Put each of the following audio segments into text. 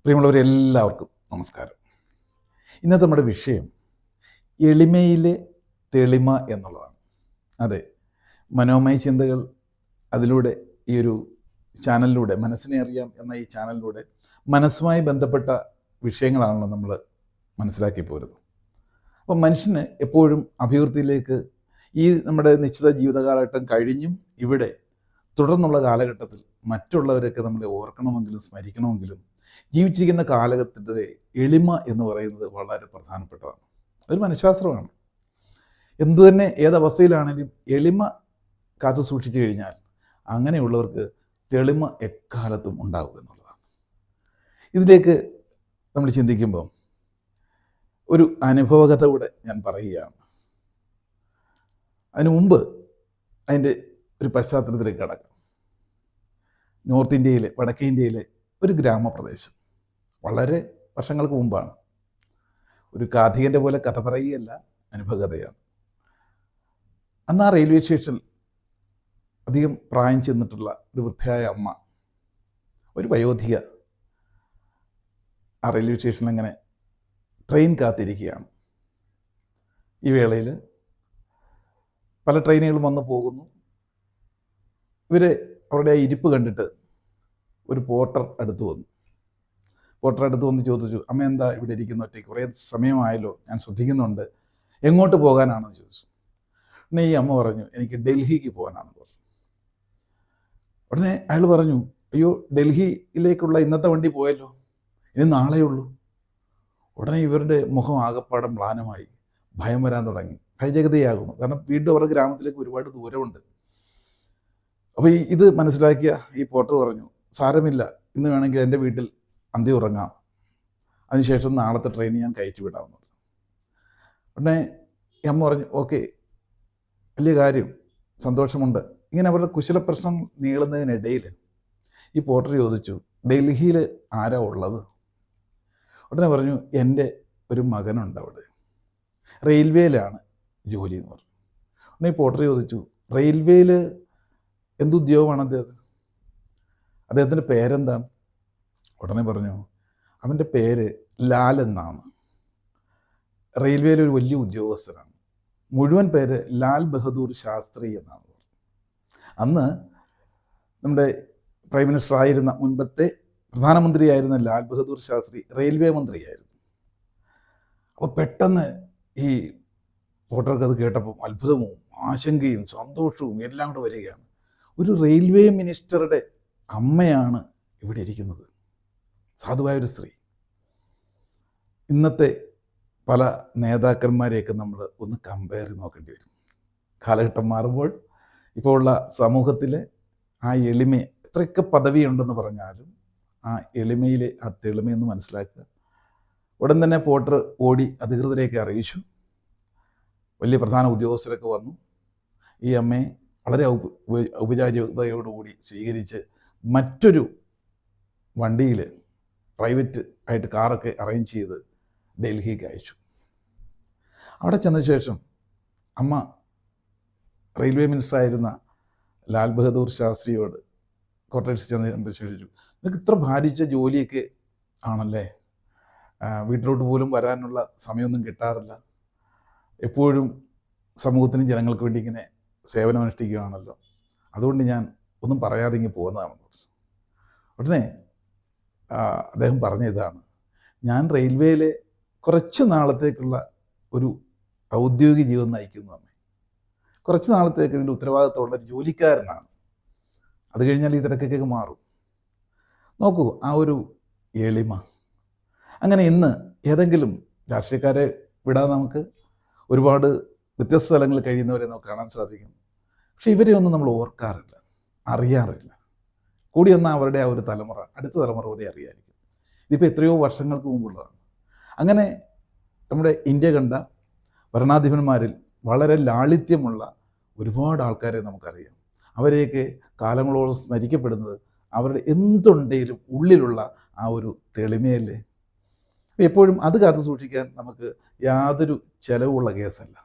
പ്രിയമുള്ളവരെല്ലാവർക്കും നമസ്കാരം. ഇന്നത്തെ നമ്മുടെ വിഷയം എളിമയിലെ തെളിമ എന്നുള്ളതാണ്. അതെ, മനോമയ ചിന്തകൾ അതിലൂടെ ഈ ഒരു ചാനലിലൂടെ മനസ്സിനെ അറിയാം എന്ന ഈ ചാനലിലൂടെ മനസ്സുമായി ബന്ധപ്പെട്ട വിഷയങ്ങളാണല്ലോ നമ്മൾ മനസ്സിലാക്കി പോരുന്നത്. അപ്പം മനുഷ്യന് എപ്പോഴും അഭിവൃദ്ധിയിലേക്ക് ഈ നമ്മുടെ നിശ്ചിത ജീവിതകാലഘട്ടം കഴിഞ്ഞും ഇവിടെ തുടർന്നുള്ള കാലഘട്ടത്തിൽ മറ്റുള്ളവരൊക്കെ നമ്മളെ ഓർക്കണമെങ്കിലും സ്മരിക്കണമെങ്കിലും ജീവിച്ചിരിക്കുന്ന കാലഘട്ടത്തിലെ എളിമ എന്ന് പറയുന്നത് വളരെ പ്രധാനപ്പെട്ടതാണ്. അതൊരു മനഃശാസ്ത്രമാണ്. എന്തു തന്നെ ഏതവസ്ഥയിലാണെങ്കിലും എളിമ കാത്തു സൂക്ഷിച്ചു കഴിഞ്ഞാൽ അങ്ങനെയുള്ളവർക്ക് തെളിമ എക്കാലത്തും ഉണ്ടാകും എന്നുള്ളതാണ്. ഇതിലേക്ക് നമ്മൾ ചിന്തിക്കുമ്പോൾ ഒരു അനുഭവകഥ കൂടെ ഞാൻ പറയുകയാണ്. അതിനു മുമ്പ് അതിൻ്റെ ഒരു പശ്ചാത്തലത്തിലേക്ക് കടക്കാം. നോർത്ത് ഇന്ത്യയിലെ വടക്കേ ഇന്ത്യയിലെ ഒരു ഗ്രാമപ്രദേശം, വളരെ വർഷങ്ങൾക്ക് മുമ്പാണ്. ഒരു കാഥികൻ്റെ പോലെ കഥ പറയുകയല്ല, അനുഭവകഥയാണ്. അന്ന് ആ റെയിൽവേ സ്റ്റേഷനിൽ അധികം പ്രായം ചെന്നിട്ടുള്ള ഒരു വൃദ്ധയായ അമ്മ, ഒരു വയോധിക, ആ റെയിൽവേ സ്റ്റേഷനിൽ അങ്ങനെ ട്രെയിൻ കാത്തിരിക്കുകയാണ്. ഈ വേളയിൽ പല ട്രെയിനുകളും വന്ന് പോകുന്നു. അവരുടെ ആ ഇരിപ്പ് കണ്ടിട്ട് ഒരു പോർട്ടർ അടുത്ത് വന്ന് ചോദിച്ചു, അമ്മ എന്താ ഇവിടെ ഇരിക്കുന്ന ഒറ്റയ്ക്ക്? കുറേ സമയമായല്ലോ, ഞാൻ ശ്രദ്ധിക്കുന്നുണ്ട്, എങ്ങോട്ട് പോകാനാണെന്ന് ചോദിച്ചു. ഉടനെ ഈ അമ്മ പറഞ്ഞു, എനിക്ക് ഡൽഹിക്ക് പോകാനാണെന്ന് പറഞ്ഞു. ഉടനെ അയാൾ പറഞ്ഞു, അയ്യോ, ഡൽഹിയിലേക്കുള്ള ഇന്നത്തെ വണ്ടി പോയല്ലോ, ഇനി നാളെയുള്ളൂ. ഉടനെ ഇവരുടെ മുഖം ആകപ്പാടം മ്ലാനമായി, ഭയം വരാൻ തുടങ്ങി, ഭയജഗതയാകുന്നു. കാരണം വീണ്ടും അവരുടെ ഗ്രാമത്തിലേക്ക് ഒരുപാട് ദൂരമുണ്ട്. അപ്പോൾ ഇത് മനസ്സിലാക്കിയ ഈ പോർട്ടർ പറഞ്ഞു, സാരമില്ല, ഇന്ന് വേണമെങ്കിൽ എൻ്റെ വീട്ടിൽ അന്തി ഉറങ്ങാം, അതിനുശേഷം നാളത്തെ ട്രെയിൻ ഞാൻ കയറ്റി വിടാമെന്ന് പറഞ്ഞു. ഉടനെ ഈ അമ്മ പറഞ്ഞു, ഓക്കെ, വലിയ കാര്യം, സന്തോഷമുണ്ട്. ഇങ്ങനെ അവരുടെ കുശല പ്രശ്നം നീളുന്നതിനിടയിൽ ഈ പോർട്ടർ ചോദിച്ചു, ഡൽഹിയിൽ ആരാ ഉള്ളത്? ഉടനെ പറഞ്ഞു, എൻ്റെ ഒരു മകനുണ്ട് അവിടെ, റെയിൽവേയിലാണ് ജോലി എന്ന് പറഞ്ഞു. ഉടനെ ഈ പോർട്ടർ ചോദിച്ചു, റെയിൽവേയിൽ എന്തുദ്യോഗമാണ് അദ്ദേഹത്തിൻ്റെ പേരെന്താണ്? ഉടനെ പറഞ്ഞു, അവൻ്റെ പേര് ലാൽ എന്നാണ്, റെയിൽവേയിലെ ഒരു വലിയ ഉദ്യോഗസ്ഥനാണ്, മുഴുവൻ പേര് ലാൽ ബഹദൂർ ശാസ്ത്രി എന്നാണ്. അന്ന് നമ്മുടെ പ്രൈം മിനിസ്റ്റർ ആയിരുന്ന, മുൻപത്തെ പ്രധാനമന്ത്രിയായിരുന്ന ലാൽ ബഹദൂർ ശാസ്ത്രി റെയിൽവേ മന്ത്രിയായിരുന്നു. അപ്പോൾ പെട്ടെന്ന് ഈ പോർട്ടർക്ക് അത് കേട്ടപ്പോൾ അത്ഭുതവും ആശങ്കയും സന്തോഷവും എല്ലാം കൂടെ വരികയാണ്. ഒരു റെയിൽവേ മിനിസ്റ്ററുടെ അമ്മയാണ് ഇവിടെ ഇരിക്കുന്നത്, സാധുവായൊരു സ്ത്രീ. ഇന്നത്തെ പല നേതാക്കന്മാരെയൊക്കെ നമ്മൾ ഒന്ന് കമ്പയർ ചെയ്ത് നോക്കേണ്ടി വരും. കാലഘട്ടം മാറുമ്പോൾ ഇപ്പോൾ ഉള്ള സമൂഹത്തിൽ ആ എളിമ, എത്രയൊക്കെ പദവിയുണ്ടെന്ന് പറഞ്ഞാലും ആ എളിമയിലെ ആ തെളിമയെന്ന് മനസ്സിലാക്കുക. ഉടൻ തന്നെ പോർട്ടർ ഓടി അധികൃതരെയൊക്കെ അറിയിച്ചു. വലിയ പ്രധാന ഉദ്യോഗസ്ഥരൊക്കെ വന്നു. ഈ അമ്മയെ വളരെ ഔപചാരികതയോടുകൂടി സ്വീകരിച്ച് മറ്റൊരു വണ്ടിയിൽ, പ്രൈവറ്റ് ആയിട്ട് കാറൊക്കെ അറേഞ്ച് ചെയ്ത് ഡൽഹിക്ക് അയച്ചു. അവിടെ ചെന്ന ശേഷം അമ്മ റെയിൽവേ മിനിസ്റ്റർ ആയിരുന്ന ലാൽ ബഹദൂർ ശാസ്ത്രിയോട് ക്വാർട്ടേഴ്സിൽ ചെന്ന് ചോദിച്ചു, നിനക്ക് ഇത്ര ഭാരിച്ച ജോലിയൊക്കെ ആണല്ലേ, വീട്ടിലോട്ട് പോലും വരാനുള്ള സമയമൊന്നും കിട്ടാറില്ല, എപ്പോഴും സമൂഹത്തിനും ജനങ്ങൾക്ക് വേണ്ടി ഇങ്ങനെ സേവനം അനുഷ്ഠിക്കുകയാണല്ലോ, അതുകൊണ്ട് ഞാൻ ഒന്നും പറയാതെ ഇങ്ങനെ പോകുന്നതാണെന്ന് പറഞ്ഞു. ഉടനെ അദ്ദേഹം പറഞ്ഞ ഇതാണ്, ഞാൻ റെയിൽവേയിലെ കുറച്ച് നാളത്തേക്കുള്ള ഒരു ഔദ്യോഗിക ജീവിതം നയിക്കുന്നു, കുറച്ച് നാളത്തേക്ക് ഇതിൻ്റെ ഉത്തരവാദിത്തമുള്ള ഒരു ജോലിക്കാരനാണ്, അത് കഴിഞ്ഞാൽ ഈ തിരക്കൊക്കെ മാറും. നോക്കൂ ആ ഒരു എളിമ. അങ്ങനെ ഇന്ന് ഏതെങ്കിലും രാഷ്ട്രീയക്കാരെ വിടാതെ നമുക്ക് ഒരുപാട് വ്യത്യസ്ത സ്ഥലങ്ങളിൽ കഴിയുന്നവരെ നമുക്ക് കാണാൻ സാധിക്കും. പക്ഷെ ഇവരെ ഒന്നും നമ്മൾ ഓർക്കാറില്ല, അറിയാറില്ല. കൂടി വന്നാൽ അവരുടെ ആ ഒരു തലമുറ, അടുത്ത തലമുറ വരെ അറിയായിരിക്കും. ഇതിപ്പോൾ എത്രയോ വർഷങ്ങൾക്ക് മുമ്പുള്ളതാണ്. അങ്ങനെ നമ്മുടെ ഇന്ത്യ കണ്ട ഭരണാധിപന്മാരിൽ വളരെ ലാളിത്യമുള്ള ഒരുപാട് ആൾക്കാരെ നമുക്കറിയാം. അവരെയൊക്കെ കാലങ്ങളോളം സ്മരിക്കപ്പെടുന്നത് അവരുടെ എന്തുണ്ടെങ്കിലും ഉള്ളിലുള്ള ആ ഒരു തെളിമയല്ലേ. എപ്പോഴും അത് കാത്തു സൂക്ഷിക്കാൻ നമുക്ക് യാതൊരു ചിലവുള്ള കേസല്ല.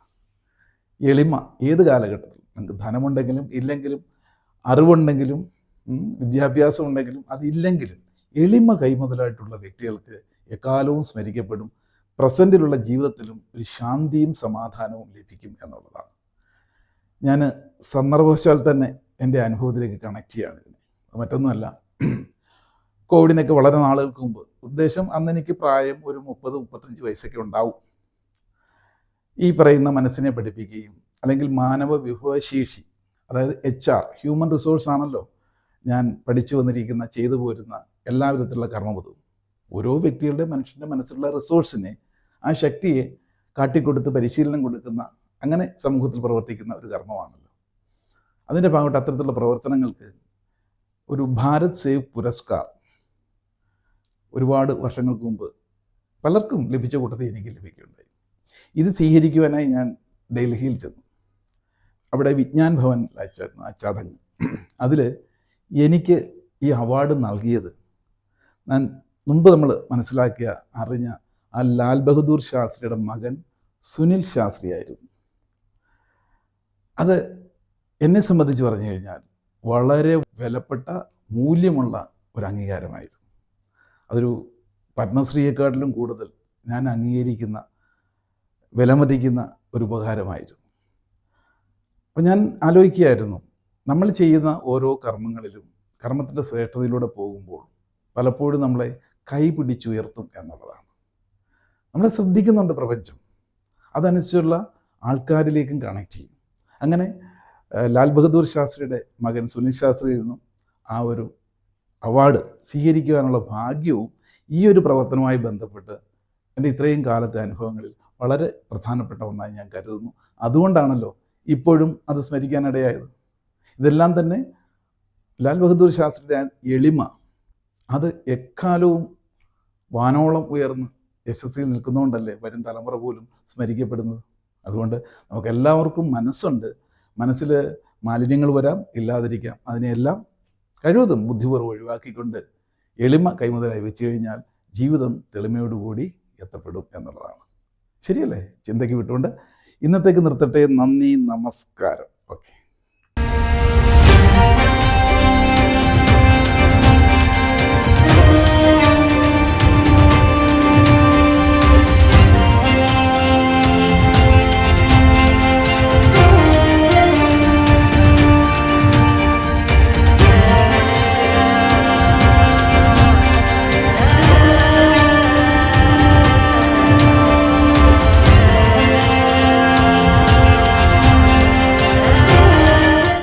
എളിമ ഏത് കാലഘട്ടത്തിലും, നമുക്ക് ധനമുണ്ടെങ്കിലും ഇല്ലെങ്കിലും, അറിവുണ്ടെങ്കിലും വിദ്യാഭ്യാസം ഉണ്ടെങ്കിലും അതില്ലെങ്കിലും എളിമ കൈമുതലായിട്ടുള്ള വ്യക്തികൾക്ക് എക്കാലവും സ്മരിക്കപ്പെടും. പ്രസൻറ്റിലുള്ള ജീവിതത്തിലും ഒരു ശാന്തിയും സമാധാനവും ലഭിക്കും എന്നുള്ളതാണ്. ഞാൻ സന്ദർഭവശാൽ തന്നെ എൻ്റെ അനുഭവത്തിലേക്ക് കണക്ട് ചെയ്യുകയാണ് ഇതിനെ. മറ്റൊന്നുമല്ല, കോവിഡിനൊക്കെ വളരെ നാളുകൾക്ക് മുമ്പ്, ഉദ്ദേശം അന്ന് എനിക്ക് പ്രായം ഒരു 30-35 വയസ്സൊക്കെ ഉണ്ടാവും. ഈ പറയുന്ന മനസ്സിനെ പഠിപ്പിക്കുകയും അല്ലെങ്കിൽ മാനവ വിഭവശേഷി, അതായത് HR, ഹ്യൂമൻ റിസോഴ്സ് ആണല്ലോ ഞാൻ പഠിച്ചു വന്നിരിക്കുന്ന, ചെയ്തു പോരുന്ന എല്ലാ വിധത്തിലുള്ള കർമ്മപദവും. ഓരോ വ്യക്തികളുടെ മനുഷ്യൻ്റെ മനസ്സിലുള്ള റിസോഴ്സിനെ, ആ ശക്തിയെ കാട്ടിക്കൊടുത്ത് പരിശീലനം കൊടുക്കുന്ന, അങ്ങനെ സമൂഹത്തിൽ പ്രവർത്തിക്കുന്ന ഒരു കർമ്മമാണല്ലോ. അതിൻ്റെ ഭാഗമായിട്ട് അത്തരത്തിലുള്ള പ്രവർത്തനങ്ങൾക്ക് ഒരു ഭാരത് സേവ് പുരസ്കാർ ഒരുപാട് വർഷങ്ങൾക്ക് മുമ്പ് പലർക്കും ലഭിച്ച കൂട്ടത്തിൽ എനിക്ക് ലഭിക്കുകയുണ്ടായി. ഇത് സ്വീകരിക്കുവാനായി ഞാൻ ഡൽഹിയിൽ ചെന്നു. അവിടെ വിജ്ഞാൻ ഭവനിലായിരുന്നു ആ ചടങ്ങ്. അതിൽ എനിക്ക് ഈ അവാർഡ് നൽകിയത്, ഞാൻ മുമ്പ് നമ്മൾ മനസ്സിലാക്കിയ അറിഞ്ഞ ആ ലാൽ ബഹദൂർ ശാസ്ത്രിയുടെ മകൻ സുനിൽ ശാസ്ത്രിയായിരുന്നു. അത് എന്നെ സംബന്ധിച്ച് പറഞ്ഞു കഴിഞ്ഞാൽ വളരെ വിലപ്പെട്ട മൂല്യമുള്ള ഒരു അംഗീകാരമായിരുന്നു. അതൊരു പത്മശ്രീയെക്കാട്ടിലും കൂടുതൽ ഞാൻ അംഗീകരിക്കുന്ന, വിലമതിക്കുന്ന ഒരു ഉപകാരമായിരുന്നു. അപ്പം ഞാൻ ആലോചിക്കുകയായിരുന്നു, നമ്മൾ ചെയ്യുന്ന ഓരോ കർമ്മങ്ങളിലും കർമ്മത്തിൻ്റെ ശ്രേഷ്ഠതയിലൂടെ പോകുമ്പോൾ പലപ്പോഴും നമ്മളെ കൈ പിടിച്ചുയർത്തും എന്നുള്ളതാണ്. നമ്മളെ ശ്രദ്ധിക്കുന്നുണ്ട് പ്രപഞ്ചം, അതനുസരിച്ചുള്ള ആൾക്കാരിലേക്കും കണക്ട് ചെയ്യും. അങ്ങനെ ലാൽ ബഹദൂർ ശാസ്ത്രിയുടെ മകൻ സുനിൽ ശാസ്ത്രിയിൽ നിന്നും ആ ഒരു അവാർഡ് സ്വീകരിക്കുവാനുള്ള ഭാഗ്യവും ഈ ഒരു പ്രവർത്തനവുമായി ബന്ധപ്പെട്ട് എൻ്റെ ഇത്രയും കാലത്തെ അനുഭവങ്ങളിൽ വളരെ പ്രധാനപ്പെട്ട ഒന്നായി ഞാൻ കരുതുന്നു. അതുകൊണ്ടാണല്ലോ ഇപ്പോഴും അത് സ്മരിക്കാനിടയായത്. ഇതെല്ലാം തന്നെ ലാൽ ബഹദൂർ ശാസ്ത്രിയുടെ എളിമ, അത് എക്കാലവും വാനോളം ഉയർന്ന് യശസ്സിൽ നിൽക്കുന്നതുകൊണ്ടല്ലേ വരും തലമുറ പോലും സ്മരിക്കപ്പെടുന്നത്. അതുകൊണ്ട് നമുക്കെല്ലാവർക്കും മനസ്സുണ്ട്, മനസ്സിൽ മാലിന്യങ്ങൾ വരാം, ഇല്ലാതിരിക്കാം. അതിനെല്ലാം കഴിവതും ബുദ്ധിപൂർവ്വം ഒഴിവാക്കിക്കൊണ്ട് എളിമ കൈമുതലായി വെച്ച് കഴിഞ്ഞാൽ ജീവിതം തെളിമയോടുകൂടി എത്തപ്പെടും എന്നുള്ളതാണ്. ശരിയല്ലേ? ചിന്തയ്ക്ക് വിട്ടുകൊണ്ട് ഇന്നത്തേക്ക് നിർത്തട്ടെ. നന്ദി, നമസ്കാരം. ഓക്കെ.